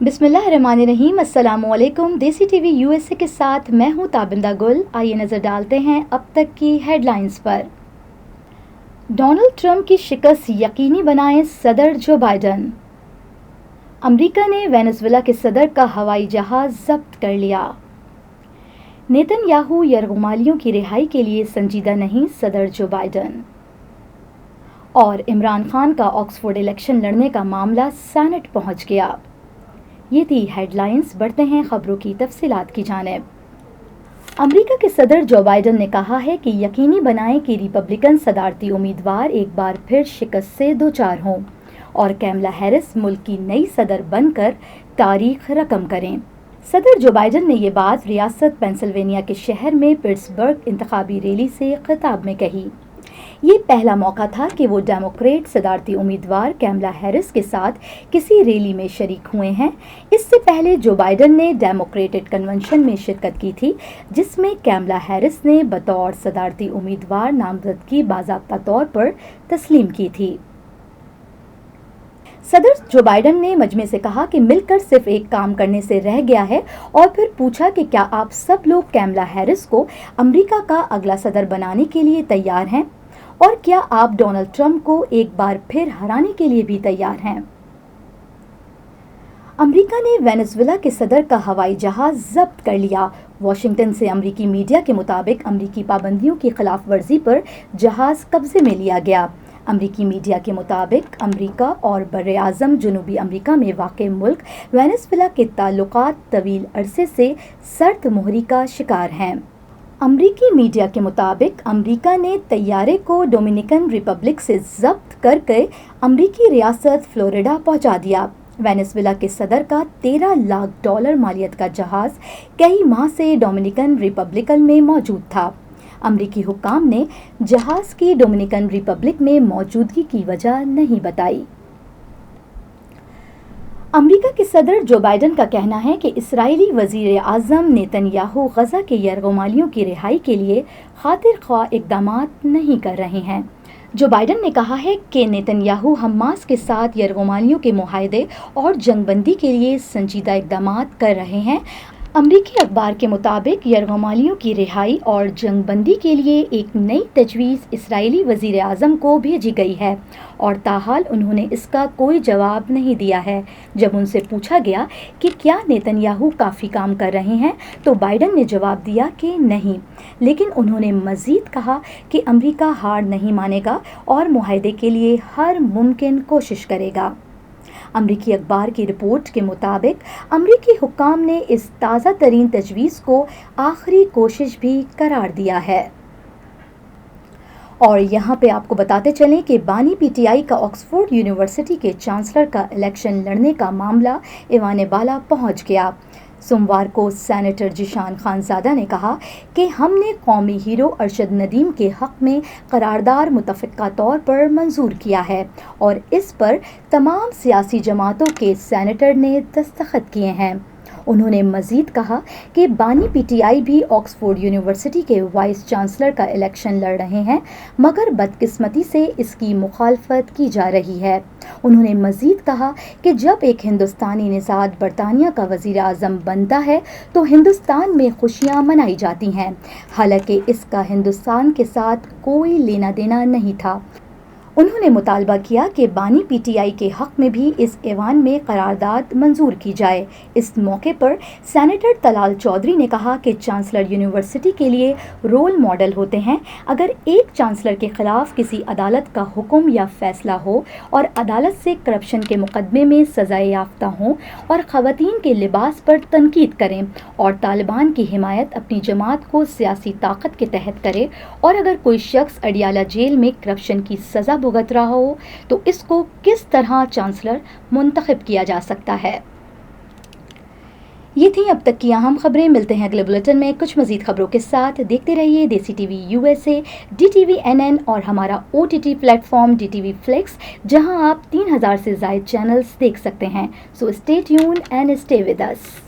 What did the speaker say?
बिस्मिल्लाहिर्रहमानिर्रहीम। अस्सलामुअलैकुम। देसी टीवी यूएसए के साथ मैं हूं ताबिंदा गुल। आइए नज़र डालते हैं अब तक की हेडलाइंस पर। डोनाल्ड ट्रंप की शिकस्त यकीनी बनाए सदर जो बाइडन। अमेरिका ने वेनेजुएला के सदर का हवाई जहाज जब्त कर लिया। नेतन्याहू यरगुमालियों की रिहाई के लिए संजीदा नहीं, सदर जो बाइडन। और इमरान खान का ऑक्सफोर्ड इलेक्शन लड़ने का मामला सेनेट पहुंच गया। ये थी हेडलाइंस। बढ़ते हैं खबरों की तफसीलात की जानिब। अमेरिका के सदर जो बाइडन ने कहा है कि यकीनी बनाएं कि रिपब्लिकन सदारती उम्मीदवार एक बार फिर शिकस्त से दो चार हों और कैमला हैरिस मुल्क की नई सदर बनकर तारीख रकम करें। सदर जो बाइडन ने ये बात रियासत पेंसिल्वेनिया के शहर में पिट्सबर्ग इंतखाबी रैली से खिताब में कही। ये पहला मौका था कि वो डेमोक्रेट सदारती उम्मीदवार कैमला हैरिस के साथ किसी रैली में शरीक हुए हैं। इससे पहले जो बाइडन ने डेमोक्रेटिक कन्वेंशन में शिरकत की थी, जिसमें कैमला हैरिस ने बतौर सदारती उम्मीदवार नामजदगी बाज़ाब्ता तौर पर तस्लीम की थी। सदर जो बाइडन ने मजमे से कहा कि मिलकर सिर्फ एक काम करने से रह गया है और फिर पूछा कि क्या आप सब लोग कैमला हैरिस को अमेरिका का अगला सदर बनाने के लिए तैयार हैं और क्या आप डोनाल्ड ट्रंप को एक बार फिर हराने के लिए भी तैयार हैं। अमेरिका ने वेनेजुएला के सदर का हवाई जहाज जब्त कर लिया। वाशिंगटन से अमेरिकी मीडिया के मुताबिक अमेरिकी पाबंदियों की खिलाफ वर्जी पर जहाज कब्जे में लिया गया। अमेरिकी मीडिया के मुताबिक अमेरिका और बर्र-ए-आज़म जनूबी अमेरिका में वाक़ मुल्क वेनेजुएला के ताल्लुकात तवील अरसे से सर्द मोहरी का शिकार हैं। अमेरिकी मीडिया के मुताबिक अमेरिका ने तैयारे को डोमिनिकन रिपब्लिक से जब्त करके अमेरिकी रियासत फ्लोरिडा पहुंचा दिया। वेनेजुएला के सदर का $13 लाख मालियत का जहाज कई माह से डोमिनिकन रिपब्लिक में मौजूद था। अमेरिकी हुक्काम ने जहाज की डोमिनिकन रिपब्लिक में मौजूदगी की वजह नहीं बताई। अमेरिका के सदर जो बाइडन का कहना है कि इस्राएली वज़ीर आज़म नेतन्याहू गज़ा के यरगुमालियों की रिहाई के लिए खातिर ख्वाह इक़दामात नहीं कर रहे हैं। जो बाइडन ने कहा है कि नेतन्याहू हमास के साथ यरगुमालियों के मुआहदे और जंगबंदी के लिए संजीदा इक़दामात कर रहे हैं। अमेरिकी अखबार के मुताबिक यरगुमालियों की रिहाई और जंगबंदी के लिए एक नई तजवीज़ इस्राएली वज़ीर आज़म को भेजी गई है और ताहाल उन्होंने इसका कोई जवाब नहीं दिया है। जब उनसे पूछा गया कि क्या नेतन्याहू काफ़ी काम कर रहे हैं, तो बाइडन ने जवाब दिया कि नहीं, लेकिन उन्होंने मज़ीद कहा कि अमेरिका हार नहीं मानेगा और मुआहदे के लिए हर मुमकिन कोशिश करेगा। अमेरिकी अखबार की रिपोर्ट के मुताबिक अमेरिकी हुक्काम ने इस ताज़ा तरीन तजवीज़ को आखिरी कोशिश भी करार दिया है। और यहाँ पे आपको बताते चलें कि बानी पीटीआई का ऑक्सफोर्ड यूनिवर्सिटी के चांसलर का इलेक्शन लड़ने का मामला ऐवान बाला पहुँच गया। सोमवार को सेनेटर जिशान खानज़ादा ने कहा कि हमने कौमी हीरो अरशद नदीम के हक़ में करारदाद मुतफ़िक़ा तौर पर मंजूर किया है और इस पर तमाम सियासी जमातों के सेनेटर ने दस्तखत किए हैं। उन्होंने मज़ीद कहा कि बानी पीटीआई भी ऑक्सफोर्ड यूनिवर्सिटी के वाइस चांसलर का इलेक्शन लड़ रहे हैं, मगर बदकिस्मती से इसकी मुखालफत की जा रही है। उन्होंने मज़ीद कहा कि जब एक हिंदुस्तानी निज़ाद बरतानिया का वज़ीर आज़म बनता है तो हिंदुस्तान में खुशियाँ मनाई जाती हैं, हालांकि इसका हिंदुस्तान के साथ कोई लेना देना नहीं था। उन्होंने मुतालबा किया कि बानी पीटीआई के हक़ में भी इस ऐवान में करारदाद मंजूर की जाए। इस मौके पर सेनेटर तलाल चौधरी ने कहा कि चांसलर यूनिवर्सिटी के लिए रोल मॉडल होते हैं। अगर एक चांसलर के ख़िलाफ़ किसी अदालत का हुक्म या फ़ैसला हो और अदालत से करप्शन के मुकदमे में सज़ाए याफ्ता हों और ख़वातीन के लिबास पर तनकीद करें और तालिबान की हिमायत अपनी जमात को सियासी ताकत के तहत करे और अगर कोई शख्स अडियाला जेल में करप्शन की सज़ा भुगत रहा हो, तो इसको किस तरह चांसलर मुंतखब किया जा सकता है। ये थी अब तक की अहम खबरें। मिलते हैं अगले बुलेटिन में कुछ मजीद खबरों के साथ। देखते रहिए देसी टीवी यूएसए, DTV NN और हमारा OTT प्लेटफॉर्म DTV Flix, जहां आप 3000 से ज़ायद चैनल्स देख सकते हैं। So stay tuned and stay with us.